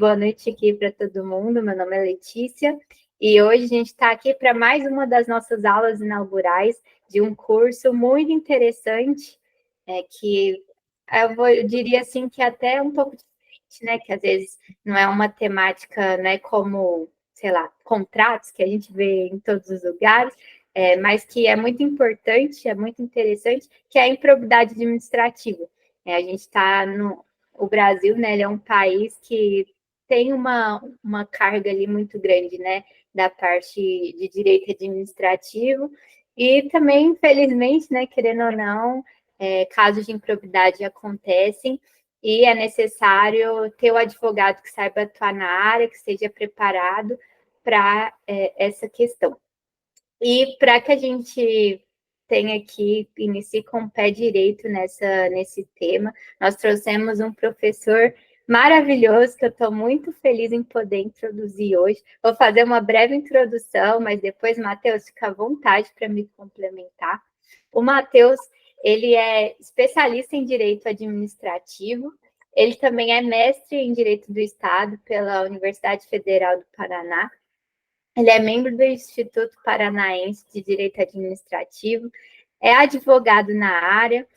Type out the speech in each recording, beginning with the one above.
boa noite aqui para todo mundo. Meu nome é Letícia e hoje a gente está aqui para mais uma das nossas aulas inaugurais de um curso muito interessante, que eu diria assim que é até um pouco diferente, né? Que às vezes não é uma temática, né, como, sei lá, contratos que a gente vê em todos os lugares, mas que é muito importante, é muito interessante, que é a improbidade administrativa. A gente está no o Brasil, né, ele é um país que tem uma carga ali muito grande, né, da parte de direito administrativo e também, infelizmente, né, querendo ou não, casos de improbidade acontecem e é necessário ter o advogado que saiba atuar na área, que esteja preparado para essa questão. E para que a gente tenha aqui, inicie com o pé direito nesse tema, nós trouxemos um professor maravilhoso, que eu estou muito feliz em poder introduzir hoje. Vou fazer uma breve introdução, mas depois, Matheus, fica à vontade para me complementar. O Matheus, ele é especialista em Direito Administrativo, ele também é mestre em Direito do Estado pela Universidade Federal do Paraná. Ele é membro do Instituto Paranaense de Direito Administrativo, é advogado na área,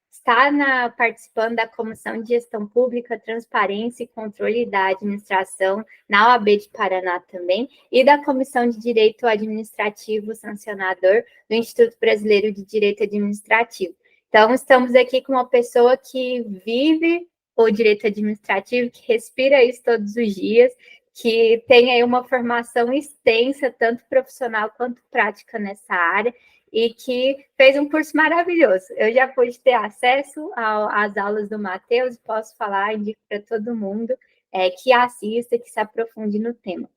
está participando da Comissão de Gestão Pública, Transparência e Controle da Administração na OAB de Paraná também, e da Comissão de Direito Administrativo Sancionador do Instituto Brasileiro de Direito Administrativo. Então, estamos aqui com uma pessoa que vive o direito administrativo, que respira isso todos os dias, que tem aí uma formação extensa, tanto profissional quanto prática nessa área, e que fez um curso maravilhoso. Eu já pude ter acesso às aulas do Matheus, posso falar, indico para todo mundo que assista, que se aprofunde no tema.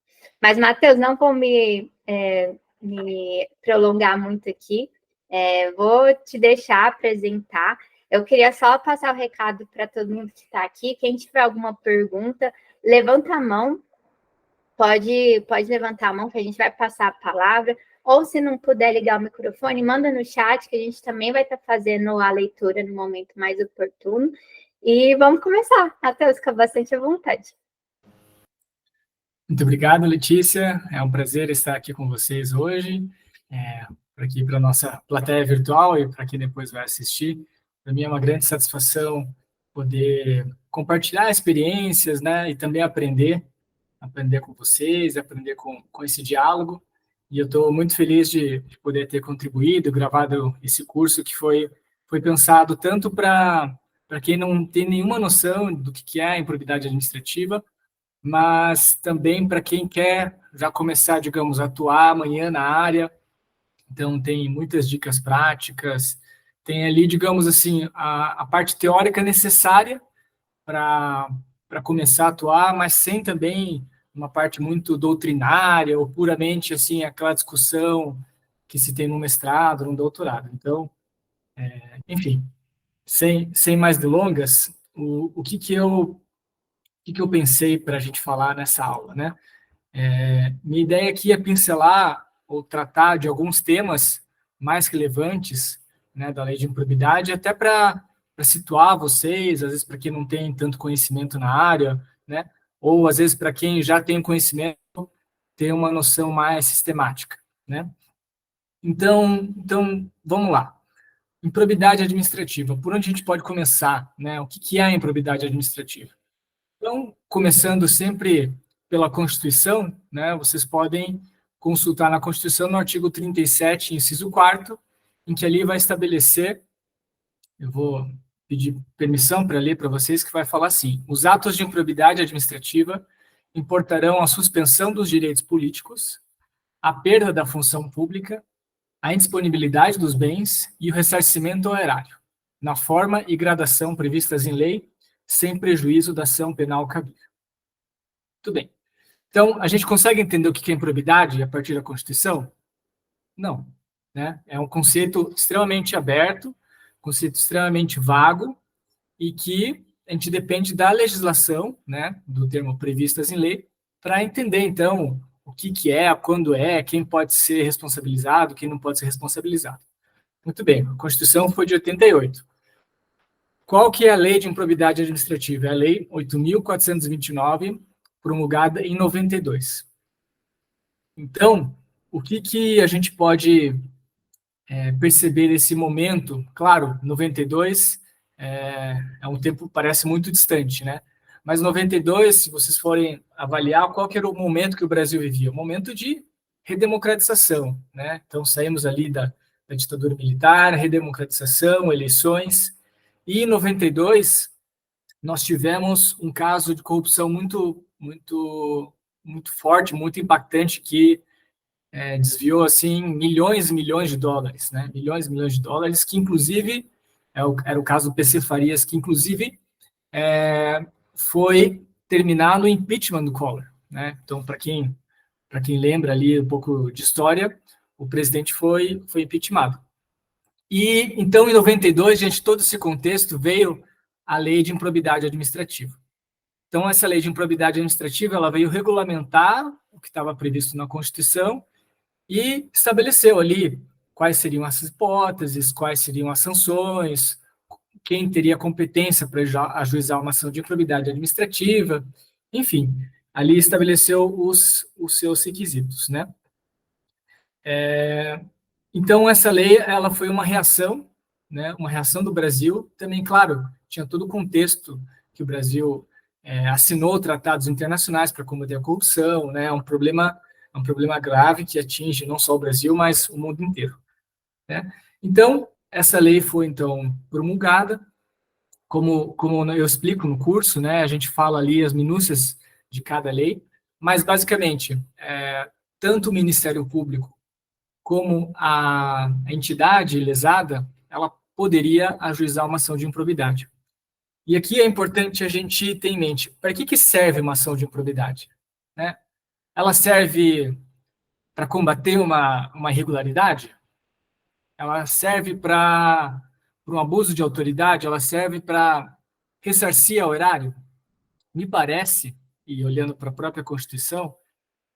Mas, Matheus, não vou me prolongar muito aqui, vou te deixar apresentar. Eu queria só passar o recado para todo mundo que está aqui. Quem tiver alguma pergunta, levanta a mão. Pode levantar a mão que a gente vai passar a palavra, ou se não puder ligar o microfone, manda no chat que a gente também vai estar fazendo a leitura no momento mais oportuno. E vamos começar. Matheus, fica bastante à vontade. Muito obrigado, Letícia. É um prazer estar aqui com vocês hoje, aqui para a nossa plateia virtual e para quem depois vai assistir. Para mim é uma grande satisfação poder compartilhar experiências, né, e também aprender com vocês, aprender com esse diálogo. E eu estou muito feliz de poder ter contribuído, gravado esse curso que foi pensado tanto para quem não tem nenhuma noção do que é a improbidade administrativa, mas também para quem quer já começar, digamos, a atuar amanhã na área. Então, tem muitas dicas práticas, tem ali, digamos assim, a parte teórica necessária para começar a atuar, mas sem também uma parte muito doutrinária ou puramente assim aquela discussão que se tem no mestrado, no doutorado. Então, enfim, sem mais delongas, o que eu pensei para a gente falar nessa aula, né? Minha ideia aqui é pincelar ou tratar de alguns temas mais relevantes, né, da lei de improbidade, até para situar vocês, às vezes para quem não tem tanto conhecimento na área, né, ou às vezes para quem já tem conhecimento, ter uma noção mais sistemática, né? Então vamos lá. Improbidade administrativa. Por onde a gente pode começar, né? O que é a improbidade administrativa? Então, começando sempre pela Constituição, né, vocês podem consultar na Constituição, no artigo 37, inciso 4º, em que ali vai estabelecer, eu vou pedir permissão para ler para vocês, que vai falar assim: os atos de improbidade administrativa importarão a suspensão dos direitos políticos, a perda da função pública, a indisponibilidade dos bens e o ressarcimento ao erário, na forma e gradação previstas em lei, sem prejuízo da ação penal cabível. Muito bem. Então, a gente consegue entender o que é improbidade a partir da Constituição? Não, né? É um conceito extremamente aberto, conceito extremamente vago, e que a gente depende da legislação, né, do termo previstas em lei, para entender, então, o que é, quando é, quem pode ser responsabilizado, quem não pode ser responsabilizado. Muito bem, a Constituição foi de 88. qual que é a lei de improbidade administrativa? É a lei 8.429, promulgada em 92. Então, o que a gente pode perceber nesse momento? Claro, 92 é um tempo, parece muito distante, né? Mas 92, se vocês forem avaliar, qual que era o momento que o Brasil vivia? O momento de redemocratização, né? Então, saímos ali da ditadura militar, redemocratização, eleições, e em 92 nós tivemos um caso de corrupção muito forte, muito impactante, que desviou assim milhões e milhões de dólares, né? Milhões e milhões de dólares, que inclusive era o caso do PC Farias, que inclusive foi terminar no impeachment do Collor, né? Então, para quem lembra ali um pouco de história, o presidente foi impeachmentado. E então, em 92, diante de todo esse contexto, veio a Lei de Improbidade Administrativa. Então, essa Lei de Improbidade Administrativa, ela veio regulamentar o que estava previsto na Constituição e estabeleceu ali quais seriam as hipóteses, quais seriam as sanções, quem teria competência para ajuizar uma ação de improbidade administrativa, enfim, ali estabeleceu os seus requisitos, né? Então, essa lei, ela foi uma reação, né, uma reação do Brasil, também, claro, tinha todo o contexto que o Brasil assinou tratados internacionais para combater a corrupção, né, é um problema grave que atinge não só o Brasil, mas o mundo inteiro, né? Então, essa lei foi, então, promulgada, como eu explico no curso, né, a gente fala ali as minúcias de cada lei, mas, basicamente, tanto o Ministério Público como a entidade lesada, ela poderia ajuizar uma ação de improbidade. E aqui é importante a gente ter em mente, para que serve uma ação de improbidade? Né? Ela serve para combater uma irregularidade? Ela serve para um abuso de autoridade? Ela serve para ressarcir ao erário? Me parece, e olhando para a própria Constituição,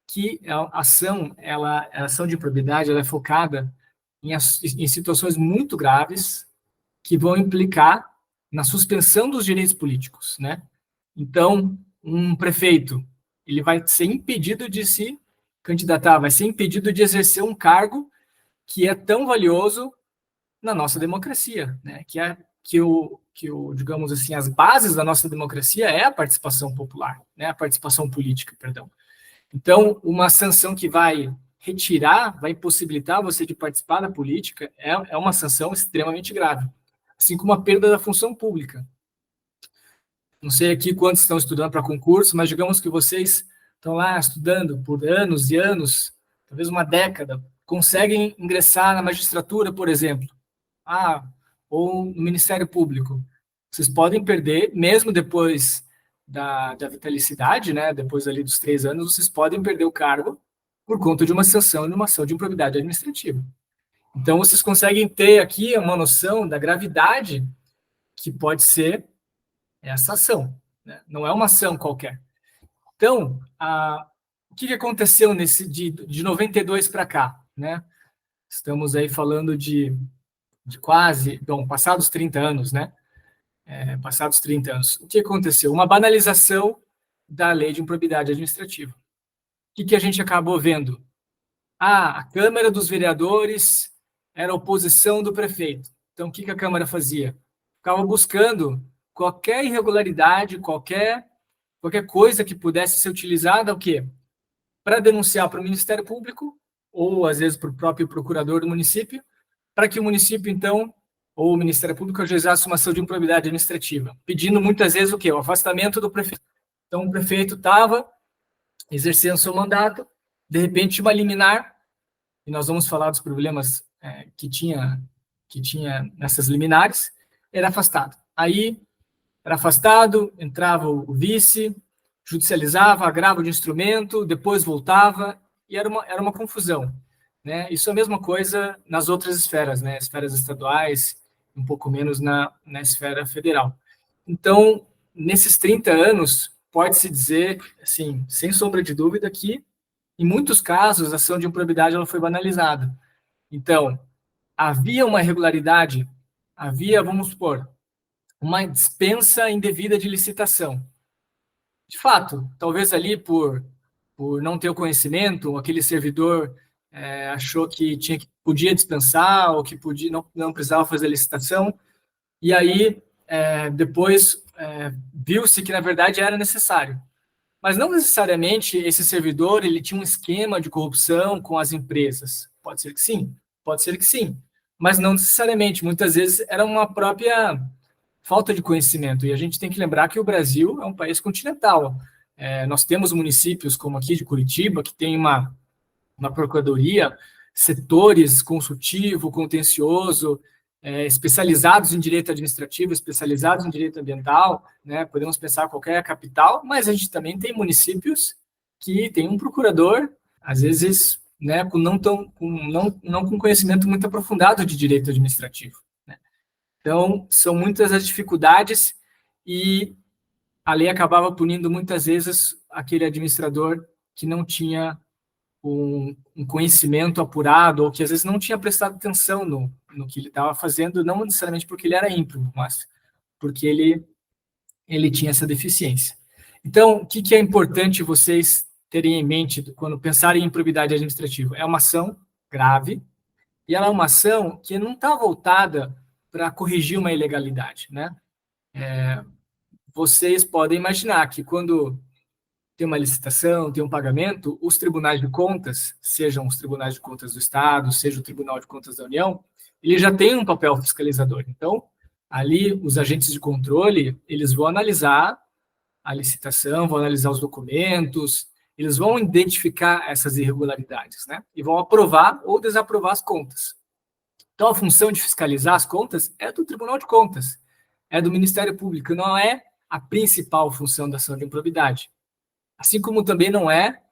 que a ação de improbidade, ela é focada em situações muito graves que vão implicar na suspensão dos direitos políticos, né? Então, um prefeito, ele vai ser impedido de se candidatar, vai ser impedido de exercer um cargo que é tão valioso na nossa democracia, né? Digamos assim, as bases da nossa democracia é a participação popular, né? A participação política, perdão. Então, uma sanção que vai retirar, vai impossibilitar você de participar da política, é uma sanção extremamente grave. Assim como a perda da função pública. Não sei aqui quantos estão estudando para concurso, mas digamos que vocês estão lá estudando por anos e anos, talvez uma década, conseguem ingressar na magistratura, por exemplo, ou no Ministério Público. Vocês podem perder, mesmo depois da vitalicidade, né, depois ali dos 3 anos, vocês podem perder o cargo por conta de uma sanção e uma ação de improbidade administrativa. Então, vocês conseguem ter aqui uma noção da gravidade que pode ser essa ação, né? Não é uma ação qualquer. Então, o que aconteceu de 92 para cá, né? Estamos aí falando de quase, passados 30 anos, né? Passados 30 anos. O que aconteceu? Uma banalização da lei de improbidade administrativa. O que a gente acabou vendo? A Câmara dos Vereadores era a oposição do prefeito. Então, o que a Câmara fazia? Ficava buscando qualquer irregularidade, qualquer coisa que pudesse ser utilizada, o quê? Para denunciar para o Ministério Público, ou às vezes para o próprio procurador do município, para que o município, então, ou o Ministério Público ajuizasse uma ação de improbidade administrativa, pedindo muitas vezes o quê? O afastamento do prefeito. Então, o prefeito estava exercendo seu mandato, de repente, uma liminar, e nós vamos falar dos problemas que tinha nessas liminares, era afastado. Aí, era afastado, entrava o vice, judicializava, agravo de instrumento, depois voltava, e era uma confusão, né? Isso é a mesma coisa nas outras esferas, né? Esferas estaduais, um pouco menos na esfera federal. Então, nesses 30 anos, pode-se dizer, assim, sem sombra de dúvida, que, em muitos casos, a ação de improbidade ela foi banalizada. Então, havia uma irregularidade, vamos supor, uma dispensa indevida de licitação. De fato, talvez ali por não ter o conhecimento, aquele servidor achou que podia dispensar ou que não precisava fazer licitação, e aí depois viu-se que, na verdade, era necessário. Mas não necessariamente esse servidor ele tinha um esquema de corrupção com as empresas. Pode ser que sim, mas não necessariamente. Muitas vezes era uma própria falta de conhecimento. E a gente tem que lembrar que o Brasil é um país continental. Nós temos municípios como aqui de Curitiba, que tem uma procuradoria, setores consultivo, contencioso, especializados em direito administrativo, especializados em direito ambiental, né? Podemos pensar qualquer capital, mas a gente também tem municípios que tem um procurador, às vezes, né, não com conhecimento muito aprofundado de direito administrativo, né? Então, são muitas as dificuldades e a lei acabava punindo muitas vezes aquele administrador que não tinha um conhecimento apurado, ou que às vezes não tinha prestado atenção no que ele estava fazendo, não necessariamente porque ele era ímprobo, mas porque ele tinha essa deficiência. Então, o que é importante vocês terem em mente quando pensarem em improbidade administrativa? É uma ação grave, e ela é uma ação que não está voltada para corrigir uma ilegalidade, né? Vocês podem imaginar que quando tem uma licitação, tem um pagamento, os tribunais de contas, sejam os tribunais de contas do Estado, seja o Tribunal de Contas da União, ele já tem um papel fiscalizador. Então, ali, os agentes de controle, eles vão analisar a licitação, vão analisar os documentos, eles vão identificar essas irregularidades, né? E vão aprovar ou desaprovar as contas. Então, a função de fiscalizar as contas é do Tribunal de Contas, é do Ministério Público, não é a principal função da ação de improbidade. Assim como também não é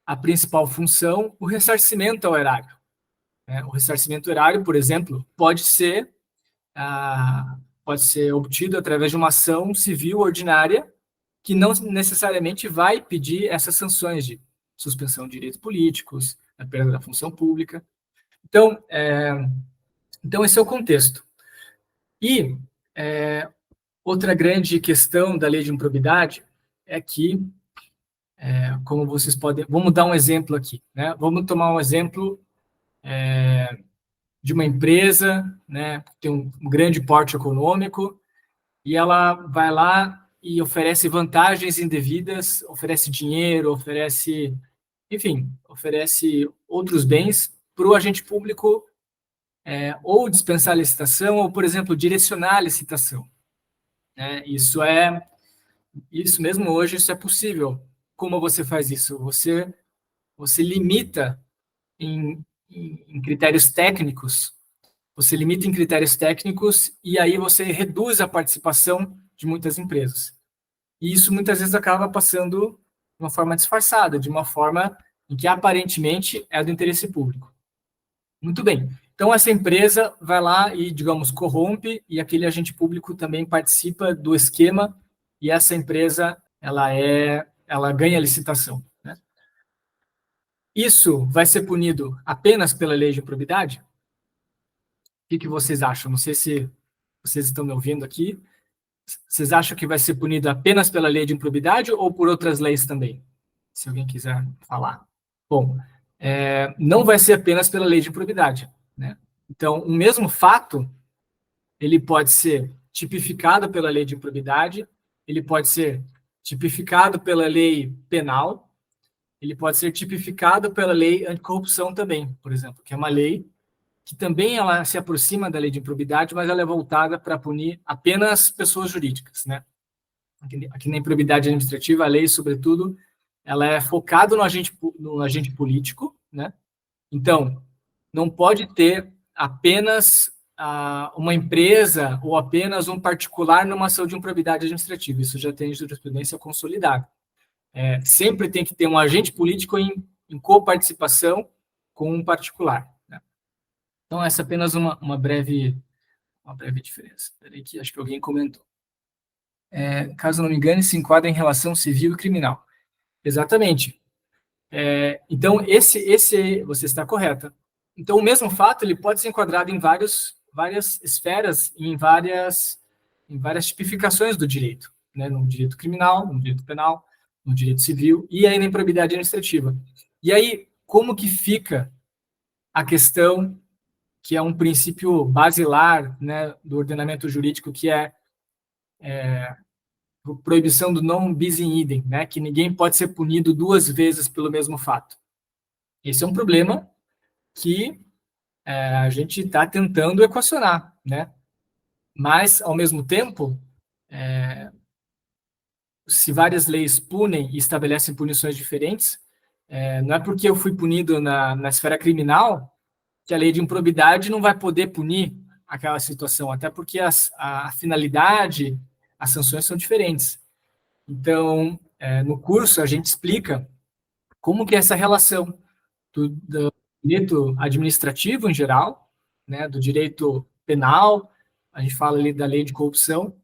a principal função o ressarcimento ao erário. O ressarcimento erário, por exemplo, pode ser obtido através de uma ação civil ordinária que não necessariamente vai pedir essas sanções de suspensão de direitos políticos, a perda da função pública. Então, esse é o contexto. E outra grande questão da lei de improbidade é que, como vocês podem... Vamos dar um exemplo aqui, né? Vamos tomar um exemplo de uma empresa, né, que tem um grande porte econômico, e ela vai lá e oferece vantagens indevidas, oferece dinheiro, oferece outros bens para o agente público ou dispensar a licitação, ou, por exemplo, direcionar a licitação. Isso mesmo hoje, isso é possível. Como você faz isso? Você limita em critérios técnicos, e aí você reduz a participação de muitas empresas. E isso muitas vezes acaba passando de uma forma disfarçada, de uma forma em que aparentemente é do interesse público. Muito bem. Então, essa empresa vai lá e, digamos, corrompe, e aquele agente público também participa do esquema, e essa empresa, ela ganha a licitação, né? Isso vai ser punido apenas pela lei de improbidade? O que vocês acham? Não sei se vocês estão me ouvindo aqui. Vocês acham que vai ser punido apenas pela lei de improbidade ou por outras leis também? Se alguém quiser falar. Bom, não vai ser apenas pela lei de improbidade, né? Então, o mesmo fato, ele pode ser tipificado pela lei de improbidade, ele pode ser tipificado pela lei penal, ele pode ser tipificado pela lei anticorrupção também, por exemplo, que é uma lei que também ela se aproxima da lei de improbidade, mas ela é voltada para punir apenas pessoas jurídicas, né? Aqui na improbidade administrativa, a lei, sobretudo, ela é focada no agente político, né? Então, não pode ter apenas uma empresa ou apenas um particular numa ação de improbidade administrativa. Isso já tem jurisprudência consolidada. Sempre tem que ter um agente político em coparticipação com um particular, né? Então, essa é apenas uma breve diferença. Peraí que acho que alguém comentou. Caso não me engane, se enquadra em relação civil e criminal. Exatamente. Então, você está correta. Então, o mesmo fato ele pode ser enquadrado em várias esferas, em várias em várias tipificações do direito, né? No direito criminal, no direito penal, no direito civil e aí na improbidade administrativa. E aí, como que fica a questão que é um princípio basilar, né, do ordenamento jurídico, que é proibição do non bis in idem, né, que ninguém pode ser punido duas vezes pelo mesmo fato. Esse é um problema que a gente está tentando equacionar, né? Mas, ao mesmo tempo, se várias leis punem e estabelecem punições diferentes, não é porque eu fui punido na esfera criminal que a lei de improbidade não vai poder punir aquela situação, até porque a finalidade, as sanções são diferentes. Então, no curso, a gente explica como que é essa relação do direito administrativo em geral, né, do direito penal, a gente fala ali da lei de corrupção,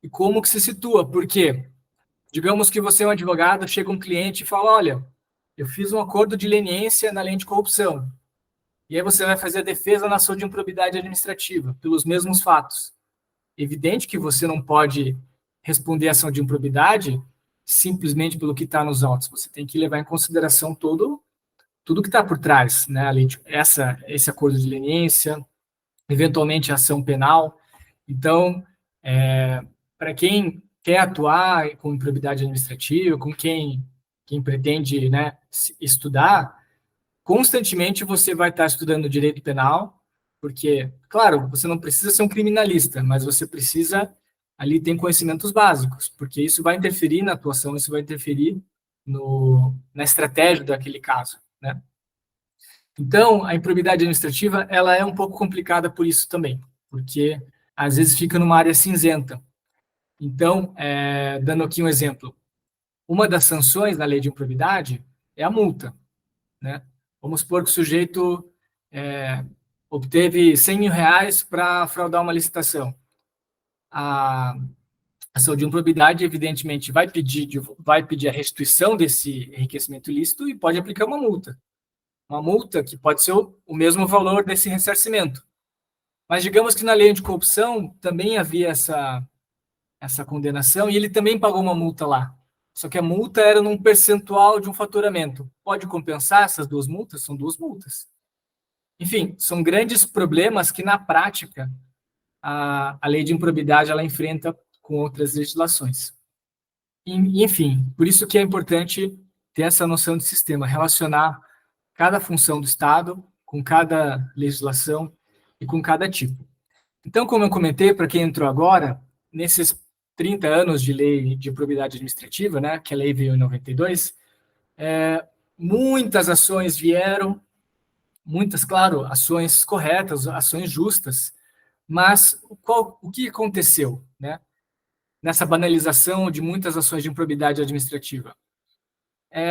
e como que se situa, porque digamos que você é um advogado, chega um cliente e fala, olha, eu fiz um acordo de leniência na lei de corrupção, e aí você vai fazer a defesa na ação de improbidade administrativa, pelos mesmos fatos. Evidente que você não pode responder a ação de improbidade simplesmente pelo que está nos autos, você tem que levar em consideração tudo que está por trás, né? Além de esse acordo de leniência, eventualmente a ação penal. Então, para quem quer atuar com improbidade administrativa, com quem pretende, né, estudar, constantemente você vai estar estudando direito penal, porque, claro, você não precisa ser um criminalista, mas você precisa ali ter conhecimentos básicos, porque isso vai interferir na atuação, isso vai interferir na estratégia daquele caso, né? Então, a improbidade administrativa, ela é um pouco complicada por isso também, porque às vezes fica numa área cinzenta. Então, dando aqui um exemplo, uma das sanções na lei de improbidade é a multa, né? Vamos supor que o sujeito obteve R$ 100.000 para fraudar uma licitação. A ação de improbidade, evidentemente, vai pedir a restituição desse enriquecimento ilícito e pode aplicar uma multa. Uma multa que pode ser o mesmo valor desse ressarcimento. Mas digamos que na lei de corrupção também havia essa condenação e ele também pagou uma multa lá. Só que a multa era num percentual de um faturamento. Pode compensar essas duas multas? São duas multas. Enfim, são grandes problemas que, na prática, a lei de improbidade ela enfrenta com outras legislações. E, enfim, por isso que é importante ter essa noção de sistema, relacionar cada função do Estado com cada legislação e com cada tipo. Então, como eu comentei, para quem entrou agora, nesses 30 anos de lei de improbidade administrativa, né, que a lei veio em 92, muitas ações vieram, muitas, claro, ações corretas, ações justas, mas o que aconteceu, né, nessa banalização de muitas ações de improbidade administrativa?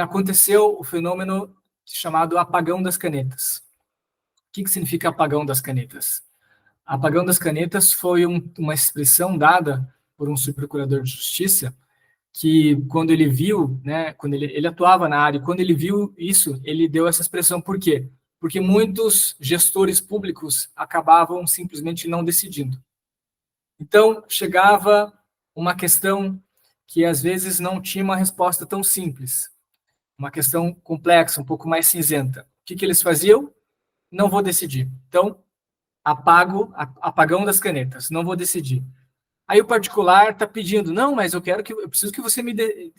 Aconteceu o fenômeno chamado apagão das canetas. O que significa apagão das canetas? Apagão das canetas foi uma expressão dada por um subprocurador de justiça que, quando ele viu, né, quando ele atuava na área, quando ele viu isso, ele deu essa expressão. Por quê? Porque muitos gestores públicos acabavam simplesmente não decidindo. Então, chegava uma questão que, às vezes, não tinha uma resposta tão simples, uma questão complexa, um pouco mais cinzenta. O que eles faziam? Não vou decidir. Então, apagão das canetas, não vou decidir. Aí o particular está pedindo, não, mas eu preciso que você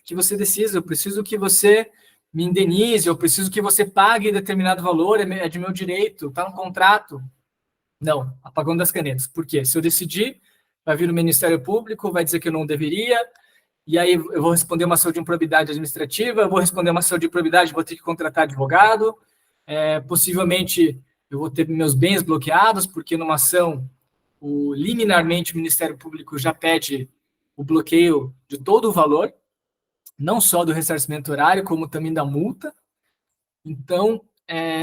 que você decida, eu preciso que você me indenize, eu preciso que você pague determinado valor, é de meu direito, está no contrato. Não, apagão das canetas. Por quê? Se eu decidir, vai vir o Ministério Público, vai dizer que eu não deveria, e aí eu vou responder uma ação de improbidade administrativa, eu vou responder uma ação de improbidade, vou ter que contratar advogado, possivelmente eu vou ter meus bens bloqueados, porque numa ação, liminarmente, o Ministério Público já pede o bloqueio de todo o valor, não só do ressarcimento horário, como também da multa. Então,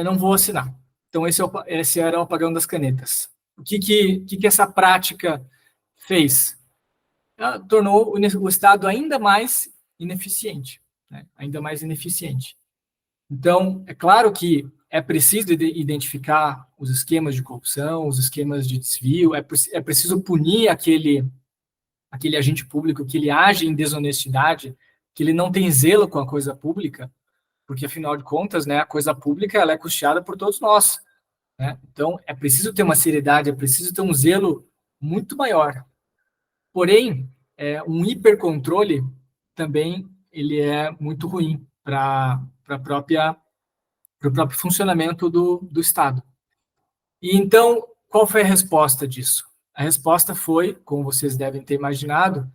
não vou assinar. Então, esse era o apagão das canetas. O que essa prática fez? Ela tornou o Estado ainda mais ineficiente, né? Ainda mais ineficiente. Então, é claro que é preciso identificar os esquemas de corrupção, os esquemas de desvio, é preciso punir aquele agente público que ele age em desonestidade, que ele não tem zelo com a coisa pública, porque, afinal de contas, né, a coisa pública ela é custeada por todos nós. Né? Então, é preciso ter uma seriedade, é preciso ter um zelo muito maior. Porém, um hipercontrole também ele é muito ruim para o próprio funcionamento do Estado. E então, qual foi a resposta disso? A resposta foi, como vocês devem ter imaginado,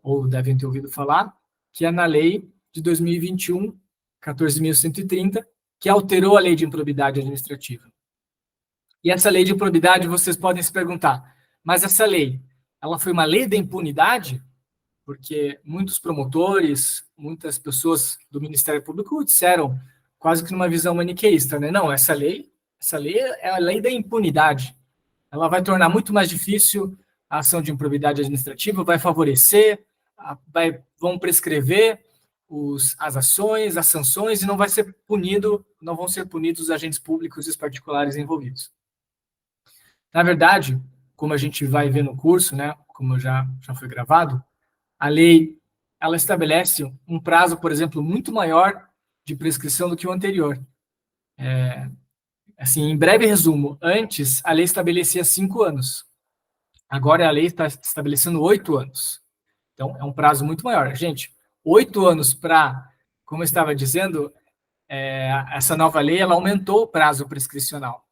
ou devem ter ouvido falar, que é na lei de 2021, 14.130, que alterou a lei de improbidade administrativa. E essa lei de improbidade, vocês podem se perguntar, mas essa lei, ela foi uma lei da impunidade? Porque muitos promotores, muitas pessoas do Ministério Público disseram, quase que numa visão maniqueísta, né? Não, essa lei é a lei da impunidade. Ela vai tornar muito mais difícil a ação de improbidade administrativa, vai favorecer, vão prescrever as ações, as sanções, e não vão ser punidos os agentes públicos e os particulares envolvidos. Na verdade, como a gente vai ver no curso, né, como já foi gravado, a lei ela estabelece um prazo, por exemplo, muito maior de prescrição do que o anterior. Assim, em breve resumo, antes a lei estabelecia 5 anos. Agora a lei está estabelecendo 8 anos. Então, é um prazo muito maior. Gente, 8 anos para, como eu estava dizendo, essa nova lei ela aumentou o prazo prescricional.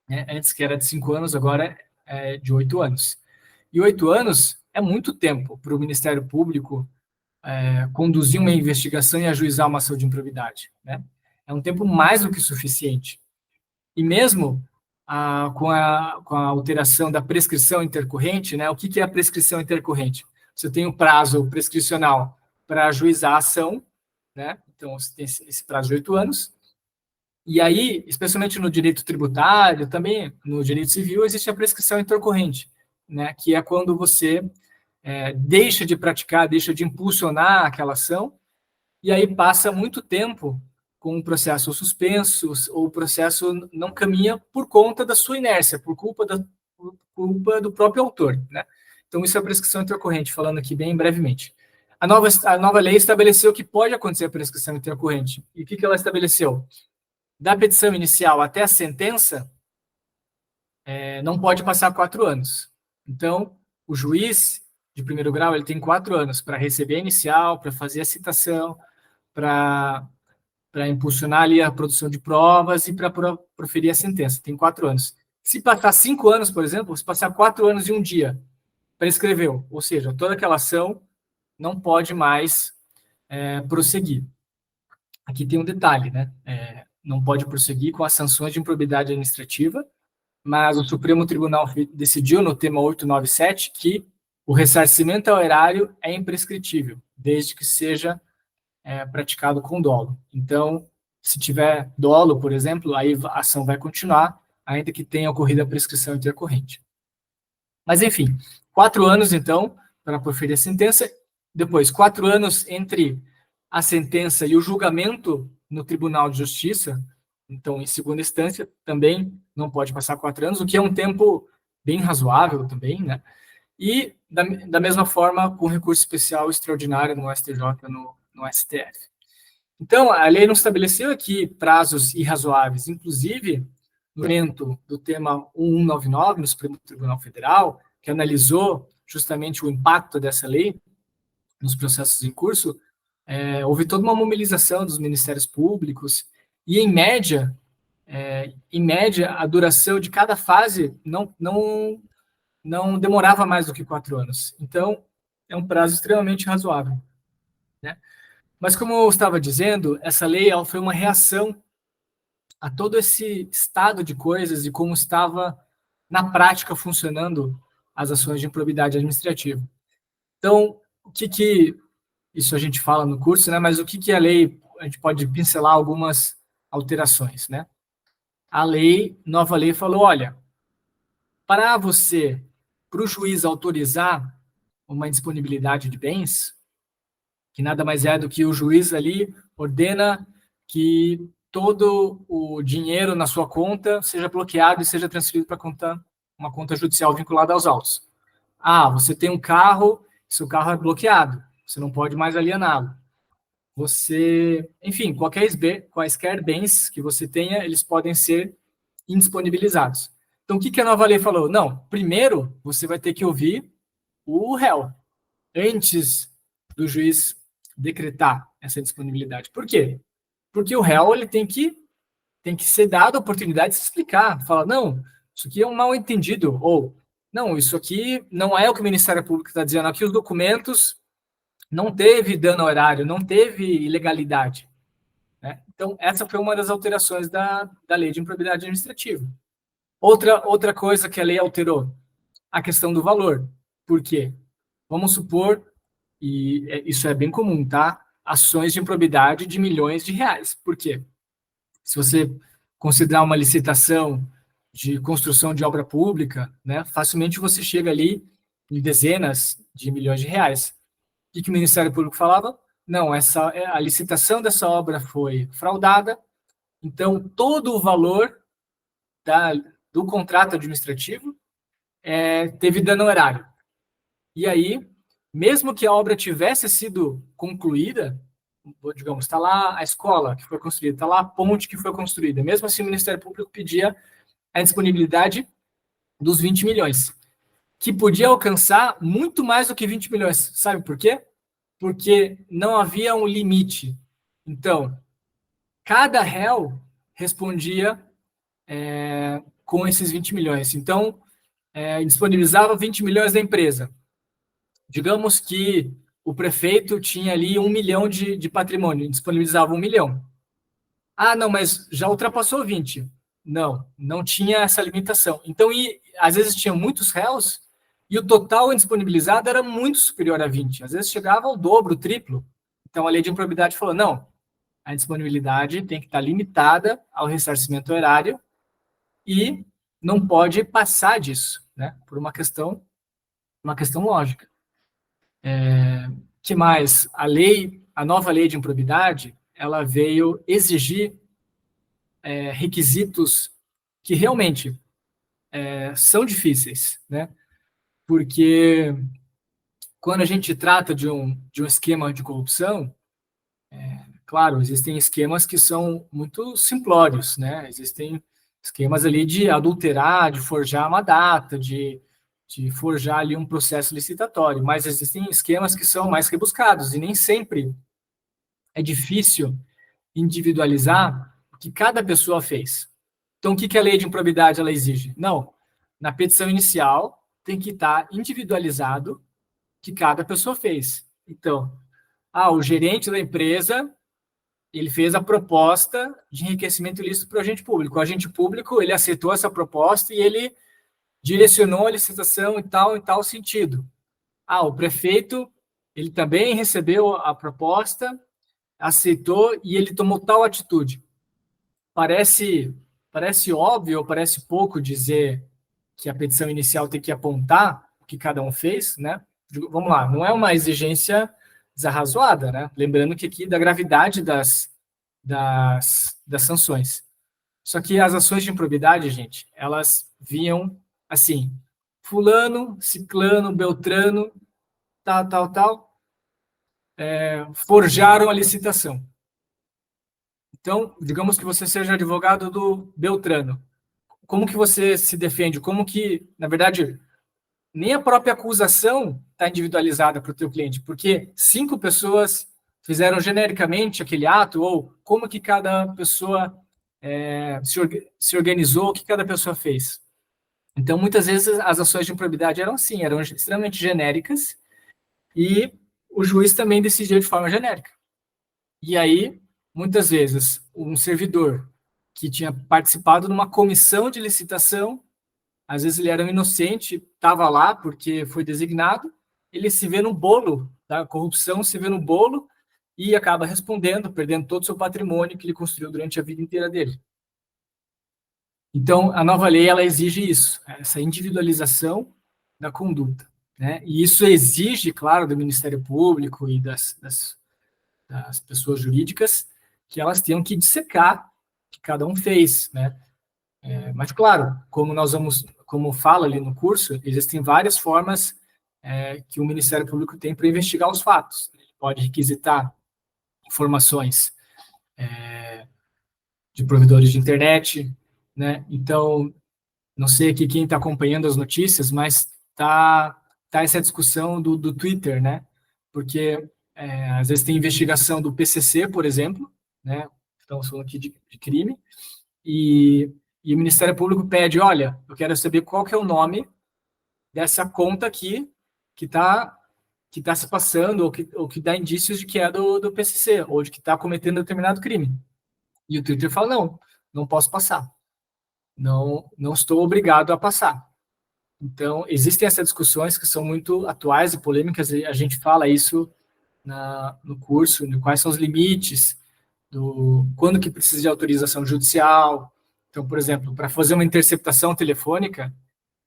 Né? Antes que era de 5 anos, agora é de 8 anos. E 8 anos é muito tempo para o Ministério Público conduzir uma investigação e ajuizar uma ação de improbidade. Né? É um tempo mais do que suficiente. E mesmo com a alteração da prescrição intercorrente, né, o que é a prescrição intercorrente? Você tem um prazo prescricional para ajuizar a ação, né? Então você tem esse prazo de 8 anos, e aí, especialmente no direito tributário, também no direito civil, existe a prescrição intercorrente, né, que é quando você deixa de praticar, deixa de impulsionar aquela ação, e aí passa muito tempo com o processo suspenso, ou o processo não caminha por conta da sua inércia, por culpa do próprio autor. Né? Então, isso é a prescrição intercorrente, falando aqui bem brevemente. A nova lei estabeleceu que pode acontecer a prescrição intercorrente. E o que ela estabeleceu? Da petição inicial até a sentença, não pode passar 4 anos. Então, o juiz de primeiro grau ele tem 4 anos para receber a inicial, para fazer a citação, para impulsionar ali a produção de provas e para proferir a sentença. Tem 4 anos. Se passar 5 anos, por exemplo, se passar 4 anos e um dia, prescreveu. Ou seja, toda aquela ação não pode mais prosseguir. Aqui tem um detalhe, né? Não pode prosseguir com as sanções de improbidade administrativa, mas o Supremo Tribunal decidiu no tema 897 que o ressarcimento ao erário é imprescritível, desde que seja praticado com dolo. Então, se tiver dolo, por exemplo, aí a ação vai continuar, ainda que tenha ocorrido a prescrição intercorrente. Mas, enfim, 4 anos, então, para proferir a sentença, depois 4 anos entre a sentença e o julgamento no Tribunal de Justiça, então, em segunda instância, também não pode passar 4 anos, o que é um tempo bem razoável também, né? E, da mesma forma, com recurso especial extraordinário no STJ, no STF. Então, a lei não estabeleceu aqui prazos irrazoáveis, inclusive, no momento do tema 1199, no Supremo Tribunal Federal, que analisou justamente o impacto dessa lei nos processos em curso, houve toda uma mobilização dos ministérios públicos, e, em média, a duração de cada fase não demorava mais do que 4 anos. Então, é um prazo extremamente razoável. Né? Mas, como eu estava dizendo, essa lei ela foi uma reação a todo esse estado de coisas e como estava, na prática, funcionando as ações de improbidade administrativa. Então, isso a gente fala no curso, né? Mas o que a lei, a gente pode pincelar algumas alterações, né? A nova lei falou, olha, para o juiz autorizar uma indisponibilidade de bens, que nada mais é do que o juiz ali ordena que todo o dinheiro na sua conta seja bloqueado e seja transferido para uma conta judicial vinculada aos autos. Você tem um carro seu carro é bloqueado, você não pode mais aliená-lo. Você, enfim, quaisquer bens que você tenha, eles podem ser indisponibilizados. Então, o que a nova lei falou? Não, primeiro você vai ter que ouvir o réu, antes do juiz decretar essa disponibilidade. Por quê? Porque o réu ele tem que ser dado a oportunidade de se explicar. Fala, não, isso aqui é um mal-entendido, ou não, isso aqui não é o que o Ministério Público está dizendo, aqui os documentos não teve dano ao erário, não teve ilegalidade. Né? Então, essa foi uma das alterações da lei de improbidade administrativa. Outra coisa que a lei alterou, a questão do valor. Por quê? Vamos supor, e isso é bem comum, tá? Ações de improbidade de milhões de reais. Por quê? Se você considerar uma licitação de construção de obra pública, né, facilmente você chega ali em dezenas de milhões de reais. O que o Ministério Público falava? Não, a licitação dessa obra foi fraudada, então todo o valor do contrato administrativo teve dano ao erário. E aí, mesmo que a obra tivesse sido concluída, digamos, está lá a escola que foi construída, está lá a ponte que foi construída, mesmo assim o Ministério Público pedia a disponibilidade dos 20 milhões, que podia alcançar muito mais do que 20 milhões. Sabe por quê? Porque não havia um limite. Então, cada réu respondia com esses 20 milhões. Então, disponibilizava 20 milhões da empresa. Digamos que o prefeito tinha ali 1 milhão de patrimônio, disponibilizava 1 milhão. Ah, não, mas já ultrapassou 20. Não tinha essa limitação. Então, às vezes tinha muitos réus e o total indisponibilizado era muito superior a 20. Às vezes chegava ao dobro, o triplo. Então, a lei de improbidade falou, não, a disponibilidade tem que estar limitada ao ressarcimento erário e não pode passar disso, né? Por uma questão lógica. Que mais? A nova lei de improbidade, ela veio exigir requisitos que realmente são difíceis, né? Porque quando a gente trata de um esquema de corrupção, claro, existem esquemas que são muito simplórios, né? Existem esquemas ali de adulterar, de forjar uma data, de forjar ali um processo licitatório, mas existem esquemas que são mais rebuscados e nem sempre é difícil individualizar o que cada pessoa fez. Então, o que a lei de improbidade ela exige? Não, na petição inicial tem que estar individualizado o que cada pessoa fez. Então, o gerente da empresa ele fez a proposta de enriquecimento ilícito para o agente público. O agente público ele aceitou essa proposta e ele direcionou a licitação em tal sentido. O prefeito ele também recebeu a proposta, aceitou e ele tomou tal atitude. Parece óbvio, ou parece pouco dizer que a petição inicial tem que apontar o que cada um fez, né? Vamos lá, não é uma exigência desarrazoada, né? Lembrando que aqui da gravidade das sanções. Só que as ações de improbidade, gente, elas vinham assim, fulano, ciclano, beltrano, tal, forjaram a licitação. Então, digamos que você seja advogado do Beltrano. Como que você se defende? Como que, na verdade, nem a própria acusação está individualizada para o teu cliente, porque 5 pessoas fizeram genericamente aquele ato, ou como que cada pessoa se organizou, o que cada pessoa fez. Então, muitas vezes, as ações de improbidade eram assim, eram extremamente genéricas, e o juiz também decidia de forma genérica. E aí, muitas vezes, um servidor que tinha participado numa comissão de licitação, às vezes ele era um inocente, estava lá porque foi designado, ele se vê no bolo da corrupção, se vê no bolo e acaba respondendo, perdendo todo o seu patrimônio que ele construiu durante a vida inteira dele. Então, a nova lei ela exige isso, essa individualização da conduta, né? E isso exige, claro, do Ministério Público e das pessoas jurídicas que elas tenham que dissecar o que cada um fez, né? Mas, claro, como fala ali no curso, existem várias formas que o Ministério Público tem para investigar os fatos. Ele pode requisitar informações de provedores de internet, né? Então, não sei aqui quem está acompanhando as notícias, mas tá essa discussão do Twitter, né? Porque às vezes tem investigação do PCC, por exemplo, né? Estamos falando aqui de crime, e o Ministério Público pede, olha, eu quero saber qual que é o nome dessa conta aqui que está se passando, ou que dá indícios de que é do PCC, ou de que está cometendo determinado crime. E o Twitter fala, não posso passar. Não estou obrigado a passar. Então, existem essas discussões que são muito atuais e polêmicas, e a gente fala isso no curso, de quais são os limites, quando que precisa de autorização judicial. Então, por exemplo, para fazer uma interceptação telefônica,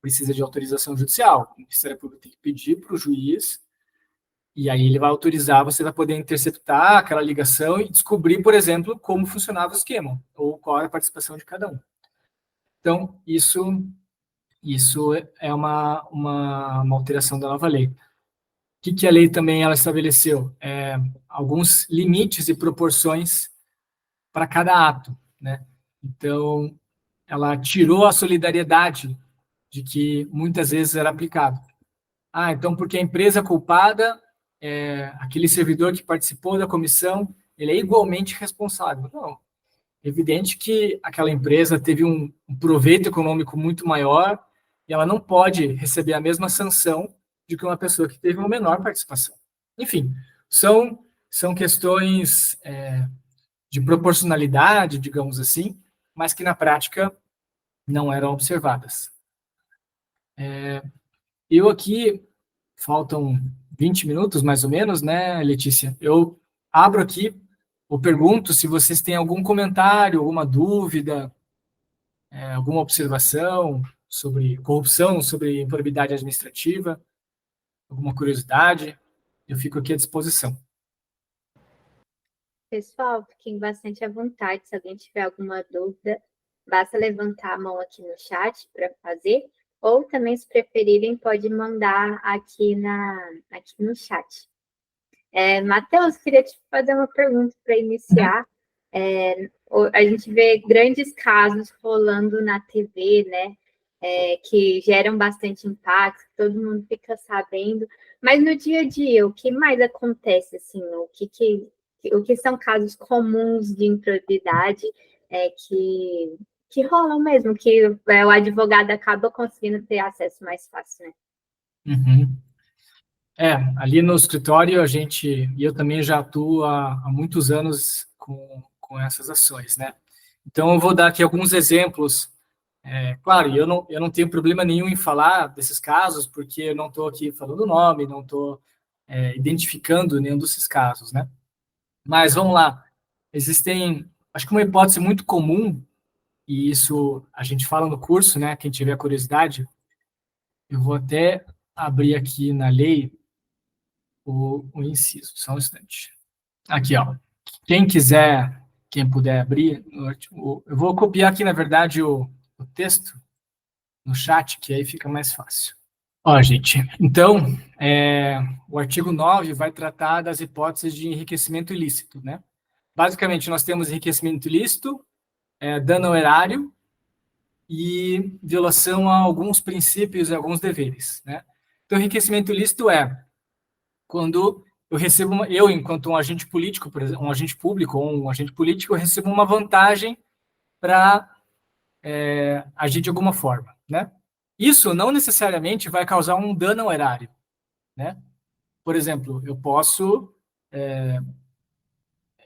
precisa de autorização judicial. O Ministério Público tem que pedir para o juiz, e aí ele vai autorizar, você vai poder interceptar aquela ligação e descobrir, por exemplo, como funcionava o esquema, ou qual era a participação de cada um. Então, isso é uma alteração da nova lei. O que a lei também ela estabeleceu? Alguns limites e proporções para cada ato, né? Então, ela tirou a solidariedade de que muitas vezes era aplicado. Então, porque a empresa culpada, aquele servidor que participou da comissão, ele é igualmente responsável. Não. É evidente que aquela empresa teve um proveito econômico muito maior e ela não pode receber a mesma sanção de que uma pessoa que teve uma menor participação. Enfim, são questões de proporcionalidade, digamos assim, mas que na prática não eram observadas. Eu aqui, faltam 20 minutos mais ou menos, né, Letícia? Eu abro aqui ou pergunto se vocês têm algum comentário, alguma dúvida, alguma observação sobre corrupção, sobre improbidade administrativa, alguma curiosidade, eu fico aqui à disposição. Pessoal, fiquem bastante à vontade. Se alguém tiver alguma dúvida, basta levantar a mão aqui no chat para fazer, ou também, se preferirem, pode mandar aqui no chat. Matheus, queria te fazer uma pergunta para iniciar. A gente vê grandes casos rolando na TV, né? Que geram bastante impacto, todo mundo fica sabendo. Mas no dia a dia, o que mais acontece? Assim, o que são casos comuns de improbidade que rolam mesmo, que o advogado acaba conseguindo ter acesso mais fácil, né? Uhum. Ali no escritório eu também já atuo há muitos anos com essas ações, né? Então eu vou dar aqui alguns exemplos. Claro, eu não tenho problema nenhum em falar desses casos, porque eu não estou aqui falando o nome, não estou identificando nenhum desses casos, né? Mas vamos lá. Acho que uma hipótese muito comum, e isso a gente fala no curso, né? Quem tiver curiosidade, eu vou até abrir aqui na lei o inciso, só um instante. Aqui, ó. Quem puder abrir, eu vou copiar aqui, na verdade, o texto no chat, que aí fica mais fácil. Ó, gente, então, o artigo 9 vai tratar das hipóteses de enriquecimento ilícito, né? Basicamente, nós temos enriquecimento ilícito, dano ao erário e violação a alguns princípios e alguns deveres, né? Então, enriquecimento ilícito é quando eu recebo, enquanto um agente político, por exemplo, um agente público ou um agente político, eu recebo uma vantagem para agir de alguma forma, né? Isso não necessariamente vai causar um dano ao erário, né? Por exemplo, eu posso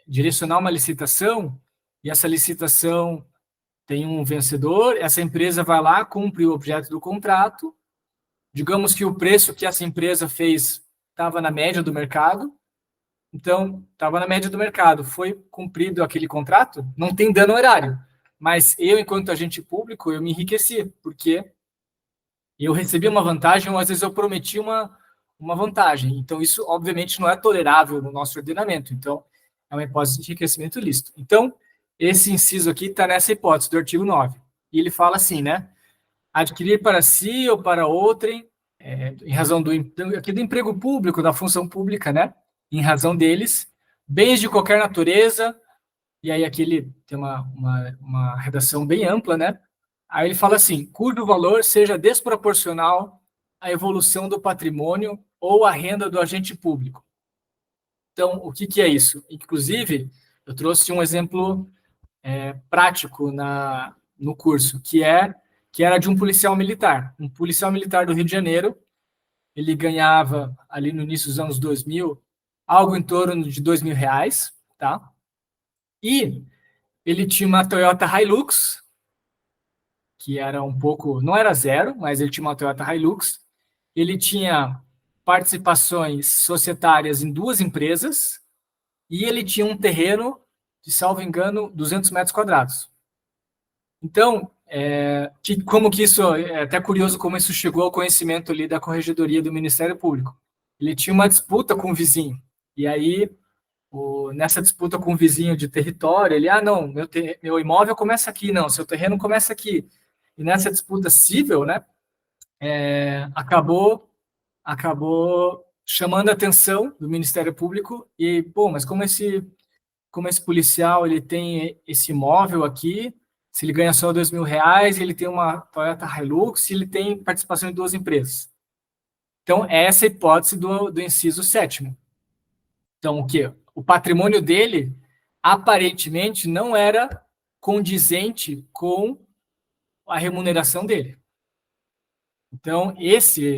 direcionar uma licitação e essa licitação tem um vencedor, essa empresa vai lá, cumpre o objeto do contrato, digamos que o preço que essa empresa fez estava na média do mercado, então estava na média do mercado, foi cumprido aquele contrato, não tem dano ao erário, mas eu, enquanto agente público, eu me enriqueci, porque eu recebi uma vantagem, ou às vezes eu prometi uma vantagem. Então, isso, obviamente, não é tolerável no nosso ordenamento. Então, é uma hipótese de enriquecimento ilícito. Então, esse inciso aqui está nessa hipótese do artigo 9. E ele fala assim, né? Adquirir para si ou para outrem em razão aqui do emprego público, da função pública, né? Em razão deles, bens de qualquer natureza, e aí aqui ele tem uma redação bem ampla, né? Aí ele fala assim, cujo valor seja desproporcional à evolução do patrimônio ou à renda do agente público. Então, o que é isso? Inclusive, eu trouxe um exemplo prático no curso, que era de um policial militar. Um policial militar do Rio de Janeiro, ele ganhava, ali no início dos anos 2000, algo em torno de R$ 2.000, tá? E ele tinha uma Toyota Hilux, que era um pouco, não era zero, mas ele tinha uma Toyota Hilux. Ele tinha participações societárias em 2 empresas e ele tinha um terreno de, salvo engano, 200 metros quadrados. Então, como que isso, é até curioso como isso chegou ao conhecimento ali da Corregedoria do Ministério Público. Ele tinha uma disputa com o vizinho, e aí, nessa disputa com o vizinho de território, ele, não, meu imóvel começa aqui, não, seu terreno começa aqui. E nessa disputa civil, né, acabou chamando a atenção do Ministério Público e, mas como esse policial ele tem esse imóvel aqui, se ele ganha só R$ 2.000, ele tem uma Toyota Hilux, ele tem participação em 2 empresas. Então, essa é a hipótese do inciso 7º. Então, o quê? O patrimônio dele, aparentemente, não era condizente com a remuneração dele. Então,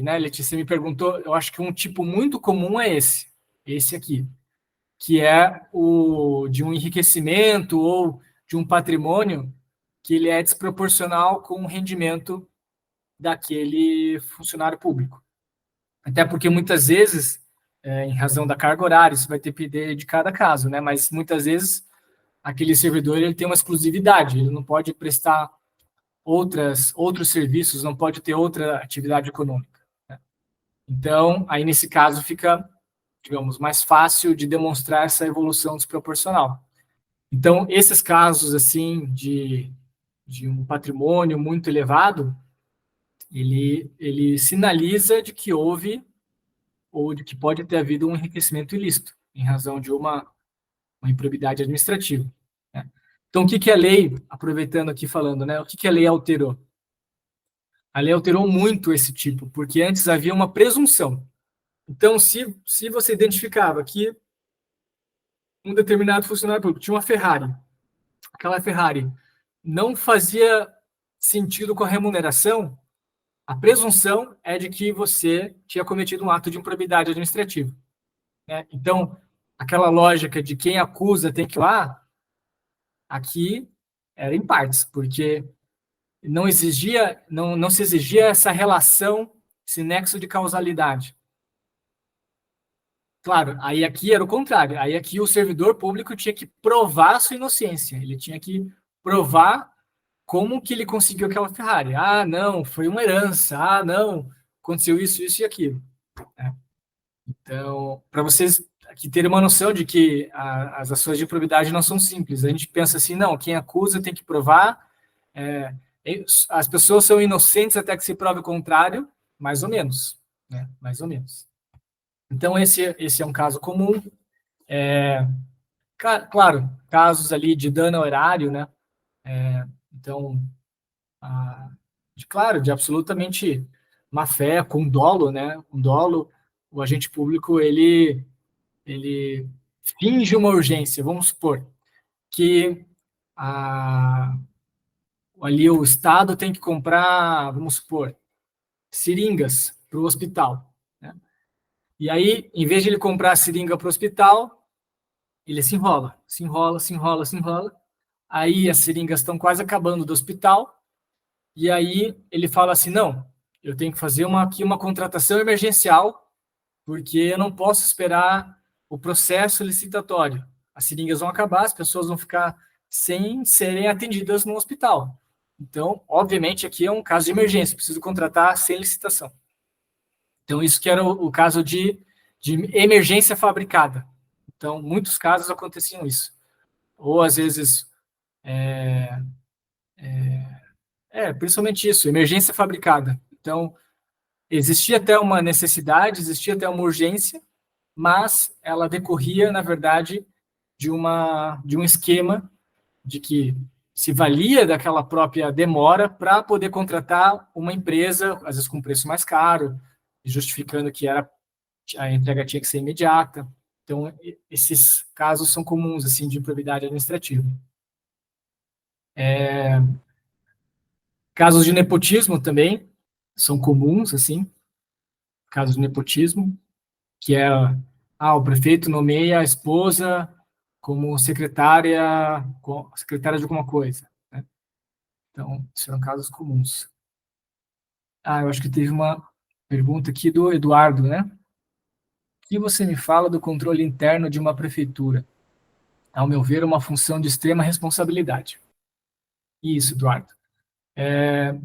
né, Letícia me perguntou, eu acho que um tipo muito comum é esse aqui, que é o de um enriquecimento ou de um patrimônio que ele é desproporcional com o rendimento daquele funcionário público. Até porque muitas vezes, em razão da carga horária, isso vai depender de cada caso, né? Mas muitas vezes aquele servidor ele tem uma exclusividade, ele não pode prestar outros serviços, não pode ter outra atividade econômica, né? Então, aí nesse caso fica, digamos, mais fácil de demonstrar essa evolução desproporcional. Então, esses casos, assim, de um patrimônio muito elevado, ele sinaliza de que houve ou de que pode ter havido um enriquecimento ilícito, em razão de uma improbidade administrativa, né? Então, o que a lei, aproveitando aqui falando, né, o que a lei alterou? A lei alterou muito esse tipo, porque antes havia uma presunção. Então, se você identificava que um determinado funcionário público tinha uma Ferrari, aquela Ferrari não fazia sentido com a remuneração, a presunção é de que você tinha cometido um ato de improbidade administrativa, né? Então, aquela lógica de quem acusa tem que ir lá, aqui era em partes, porque não se exigia essa relação, esse nexo de causalidade. Claro, aí aqui era o contrário. Aí aqui o servidor público tinha que provar a sua inocência. Ele tinha que provar como que ele conseguiu aquela Ferrari. Não, foi uma herança. Não, aconteceu isso, isso e aquilo, né? Então, para vocês aqui terem uma noção de que as ações de improbidade não são simples. A gente pensa assim, não, quem acusa tem que provar. As pessoas são inocentes até que se prove o contrário, mais ou menos, né? Mais ou menos. Então, esse é um caso comum. Claro, casos ali de dano ao erário, né? Então, claro, de absolutamente má fé, com dolo, né? Com dolo, o agente público, ele finge uma urgência. Vamos supor que ali o Estado tem que comprar, vamos supor, seringas para o hospital, né? E aí, em vez de ele comprar a seringa para o hospital, ele se enrola, se enrola, se enrola, se enrola. Aí as seringas estão quase acabando do hospital, e aí ele fala assim, não, eu tenho que fazer aqui uma contratação emergencial, porque eu não posso esperar o processo licitatório. As seringas vão acabar, as pessoas vão ficar sem serem atendidas no hospital. Então, obviamente, aqui é um caso de emergência, preciso contratar sem licitação. Então, isso que era o caso de emergência fabricada. Então, muitos casos aconteciam isso. Ou, às vezes, principalmente isso, emergência fabricada. Então, existia até uma necessidade, existia até uma urgência, mas ela decorria, na verdade, de um esquema de que se valia daquela própria demora para poder contratar uma empresa, às vezes com preço mais caro, justificando que a entrega tinha que ser imediata. Então, esses casos são comuns assim de improbidade administrativa. Casos de nepotismo também são comuns, assim, casos de nepotismo, que é o prefeito nomeia a esposa como secretária de alguma coisa, né? Então, serão casos comuns. Eu acho que teve uma pergunta aqui do Eduardo, né? O que você me fala do controle interno de uma prefeitura? Ao meu ver, uma função de extrema responsabilidade. Isso, Eduardo.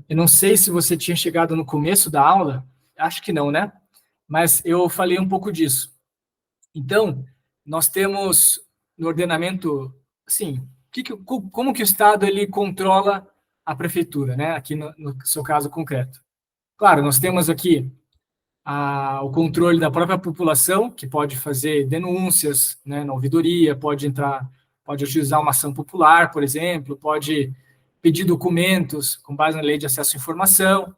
Eu não sei se você tinha chegado no começo da aula, acho que não, né? Mas eu falei um pouco disso. Então, nós temos no ordenamento, assim, como que o Estado ele controla a prefeitura, né? Aqui no seu caso concreto. Claro, nós temos aqui o controle da própria população, que pode fazer denúncias, né, na ouvidoria, pode utilizar uma ação popular, por exemplo, pode pedir documentos com base na lei de acesso à informação,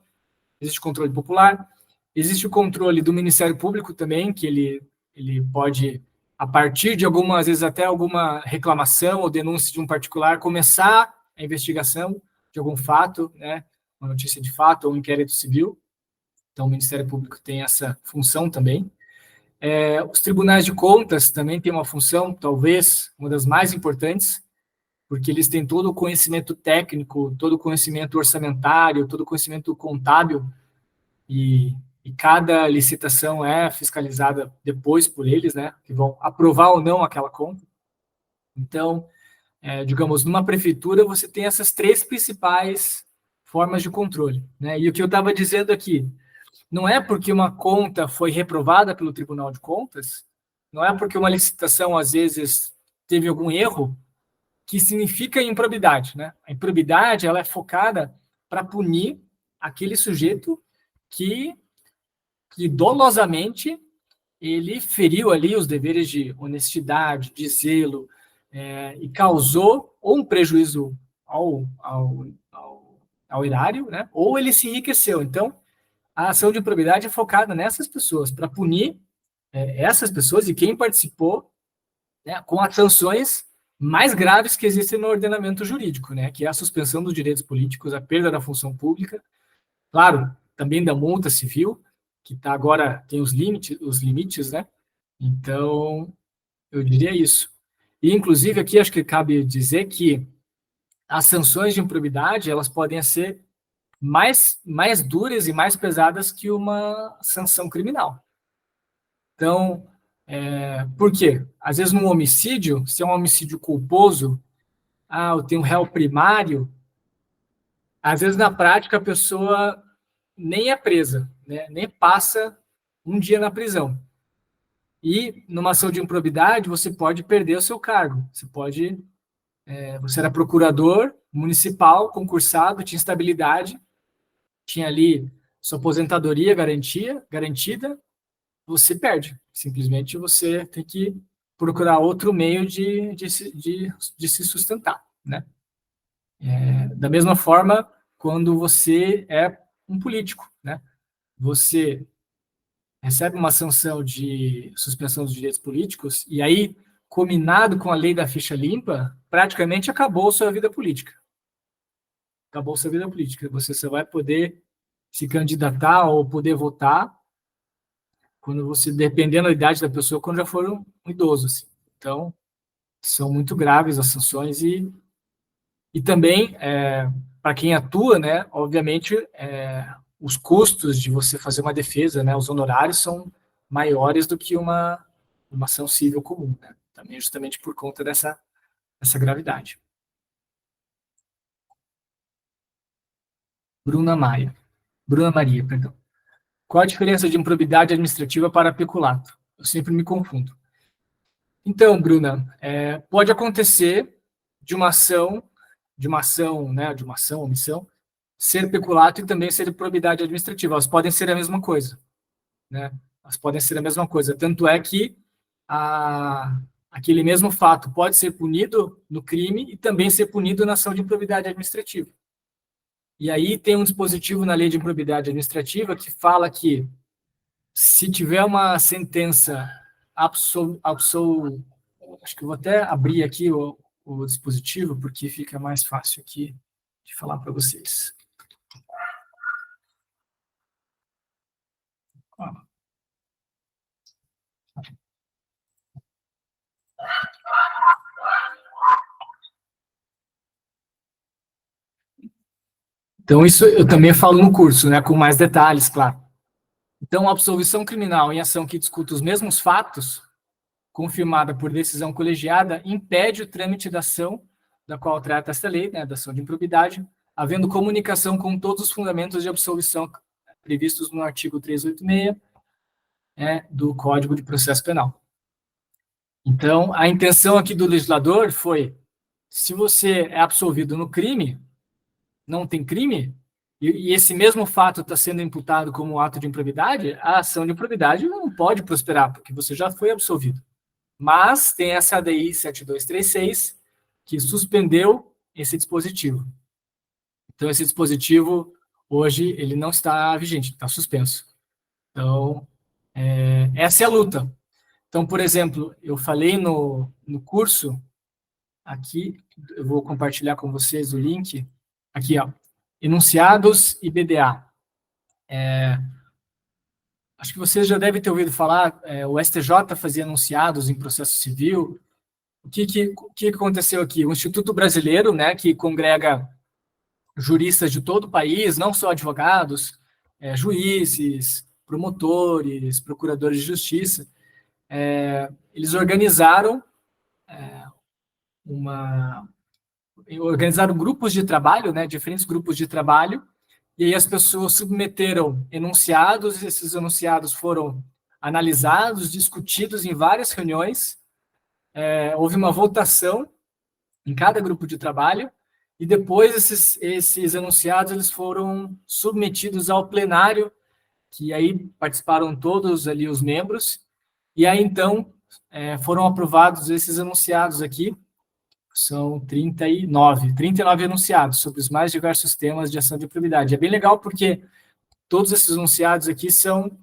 existe controle popular. Existe o controle do Ministério Público também, que ele pode, a partir de às vezes até alguma reclamação ou denúncia de um particular, começar a investigação de algum fato, né, uma notícia de fato ou um inquérito civil. Então, o Ministério Público tem essa função também. Os tribunais de contas também têm uma função, talvez uma das mais importantes, porque eles têm todo o conhecimento técnico, todo o conhecimento orçamentário, todo o conhecimento contábil, e cada licitação é fiscalizada depois por eles, né, que vão aprovar ou não aquela conta. Então, digamos, numa prefeitura você tem essas três principais formas de controle, né? E o que eu estava dizendo aqui, não é porque uma conta foi reprovada pelo Tribunal de Contas, não é porque uma licitação, às vezes, teve algum erro, que significa improbidade, né? A improbidade, ela é focada para punir aquele sujeito que dolosamente ele feriu ali os deveres de honestidade, de zelo, e causou ou um prejuízo ao erário, né? Ou ele se enriqueceu. Então, a ação de improbidade é focada nessas pessoas, para punir essas pessoas e quem participou, né, com as sanções mais graves que existem no ordenamento jurídico, né, que é a suspensão dos direitos políticos, a perda da função pública, claro, também da multa civil, que agora tem os limites, né? Então, eu diria isso. E, inclusive, aqui acho que cabe dizer que as sanções de improbidade, elas podem ser mais duras e mais pesadas que uma sanção criminal. Então, por quê? Às vezes, num homicídio, se é um homicídio culposo, eu tenho um réu primário, às vezes, na prática, a pessoa nem é presa, né? Nem passa um dia na prisão. E, numa ação de improbidade, você pode perder o seu cargo. Você era procurador municipal, concursado, tinha estabilidade, tinha ali sua aposentadoria garantida, você perde. Simplesmente você tem que procurar outro meio de se sustentar, né? Da mesma forma, quando você é um político, né? Você recebe uma sanção de suspensão dos direitos políticos e aí, combinado com a lei da ficha limpa, praticamente acabou sua vida política. Acabou sua vida política. Você só vai poder se candidatar ou poder votar quando você, dependendo da idade da pessoa, quando já for um idoso. Assim. Então, são muito graves as sanções e também, para quem atua, né, obviamente, os custos de você fazer uma defesa, né, os honorários são maiores do que uma ação civil comum, né? Também justamente por conta dessa gravidade. Bruna Maria, perdão. Qual a diferença de improbidade administrativa para peculato? Eu sempre me confundo. Então, Bruna, pode acontecer de uma ação, omissão, ser peculato e também ser probidade administrativa. Elas podem ser a mesma coisa, né? Elas podem ser a mesma coisa. Tanto é que aquele mesmo fato pode ser punido no crime e também ser punido na ação de improbidade administrativa. E aí tem um dispositivo na lei de improbidade administrativa que fala que se tiver uma sentença acho que eu vou até abrir aqui o dispositivo, porque fica mais fácil aqui de falar para vocês. Então, isso eu também falo no curso, né, com mais detalhes, claro. Então, a absolvição criminal em ação que discuta os mesmos fatos, confirmada por decisão colegiada, impede o trâmite da ação da qual trata esta lei, né, da ação de improbidade, havendo comunicação com todos os fundamentos de absolvição previstos no artigo 386, do Código de Processo Penal. Então, a intenção aqui do legislador foi, se você é absolvido no crime, não tem crime, e esse mesmo fato está sendo imputado como ato de improbidade, a ação de improbidade não pode prosperar, porque você já foi absolvido. Mas tem essa ADI 7236, que suspendeu esse dispositivo. Então, esse dispositivo, hoje, ele não está vigente, está suspenso. Então, essa é a luta. Então, por exemplo, eu falei no curso, aqui, eu vou compartilhar com vocês o link, aqui, ó, enunciados e BDA. Acho que vocês já devem ter ouvido falar, o STJ fazia enunciados em processo civil. O que aconteceu aqui? O Instituto Brasileiro, né, que congrega juristas de todo o país, não só advogados, juízes, promotores, procuradores de justiça, eles organizaram grupos de trabalho, né, diferentes grupos de trabalho, e aí as pessoas submeteram enunciados, e esses enunciados foram analisados, discutidos em várias reuniões, houve uma votação em cada grupo de trabalho, e depois esses enunciados eles foram submetidos ao plenário, que aí participaram todos ali os membros, e aí então foram aprovados esses enunciados aqui, são 39 enunciados sobre os mais diversos temas de ação de improbidade. É bem legal porque todos esses enunciados aqui são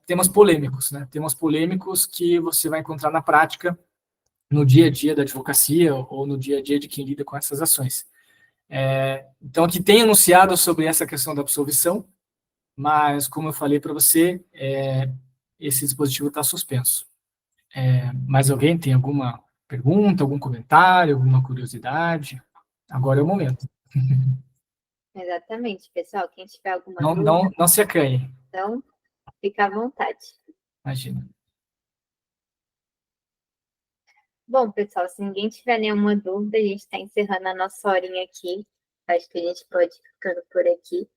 temas polêmicos, né? Temas polêmicos que você vai encontrar na prática no dia a dia da advocacia ou no dia a dia de quem lida com essas ações. Então, aqui tem enunciado sobre essa questão da absolvição, mas, como eu falei para você, esse dispositivo está suspenso. Mais alguém tem alguma pergunta, algum comentário, alguma curiosidade? Agora é o momento. Exatamente, pessoal. Quem tiver alguma dúvida... Não se acanhe. Então, fica à vontade. Imagina. Bom, pessoal, se ninguém tiver nenhuma dúvida, a gente está encerrando a nossa horinha aqui. Acho que a gente pode ir ficando por aqui.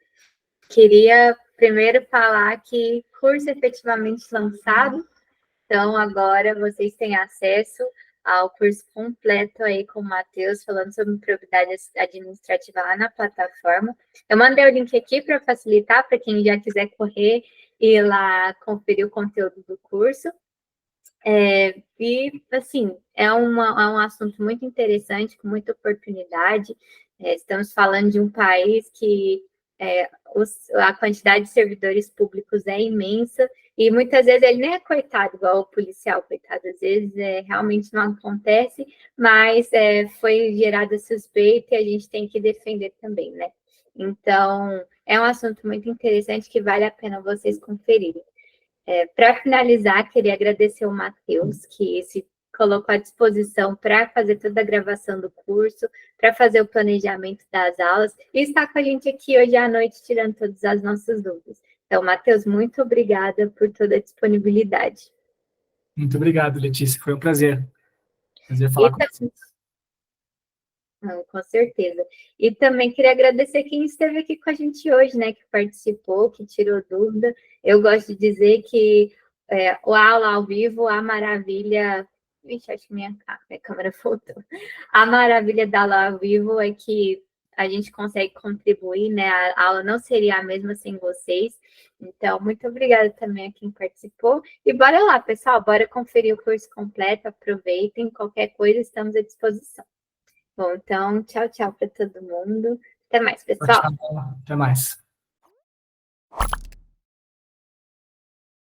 Queria primeiro falar que curso efetivamente lançado, então agora vocês têm acesso ao curso completo aí com o Matheus, falando sobre improbidade administrativa lá na plataforma. Eu mandei o link aqui para facilitar, para quem já quiser correr e ir lá conferir o conteúdo do curso. E, assim, é um assunto muito interessante, com muita oportunidade. Estamos falando de um país que a quantidade de servidores públicos é imensa, e muitas vezes ele nem é coitado, igual o policial, coitado, às vezes realmente não acontece, mas foi gerada suspeita e a gente tem que defender também, né? Então, é um assunto muito interessante que vale a pena vocês conferirem. Para finalizar, queria agradecer o Matheus, que se colocou à disposição para fazer toda a gravação do curso, para fazer o planejamento das aulas, e está com a gente aqui hoje à noite, tirando todas as nossas dúvidas. Então, Matheus, muito obrigada por toda a disponibilidade. Muito obrigado, Letícia. Foi um prazer. Prazer falar com você. Com certeza. E também queria agradecer quem esteve aqui com a gente hoje, né? Que participou, que tirou dúvida. Eu gosto de dizer que a aula ao vivo, a maravilha... Vixe, acho que minha câmera faltou. A maravilha da aula ao vivo é que a gente consegue contribuir, né? A aula não seria a mesma sem vocês. Então, muito obrigada também a quem participou. E bora lá, pessoal, bora conferir o curso completo, aproveitem, qualquer coisa, estamos à disposição. Bom, então, tchau, tchau para todo mundo. Até mais, pessoal. Tchau, até mais.